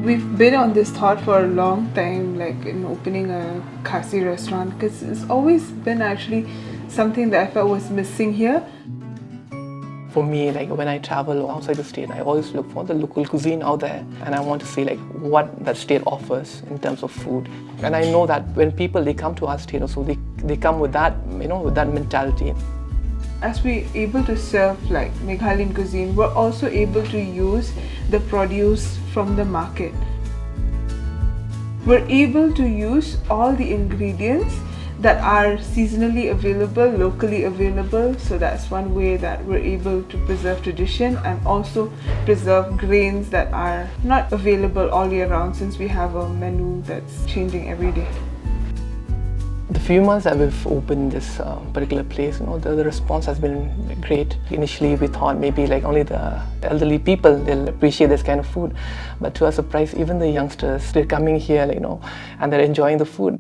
We've been on this thought for a long time, like in opening a Khasi restaurant, because it's always been actually something that I felt was missing here. For me, like when I travel outside the state, I always look for the local cuisine out there, and I want to see like what that state offers in terms of food. And I know that when people they come to our state, also they come with that with that mentality. As we're able to serve like Meghalayan cuisine, we're also able to use the produce from the market. We're able to use all the ingredients that are seasonally available, locally available. So that's one way that we're able to preserve tradition and also preserve grains that are not available all year round, since we have a menu that's changing every day. The few months that we've opened this particular place, the response has been great. Initially, we thought maybe like only the elderly people they'll appreciate this kind of food, but to our surprise, even the youngsters they're coming here, and they're enjoying the food.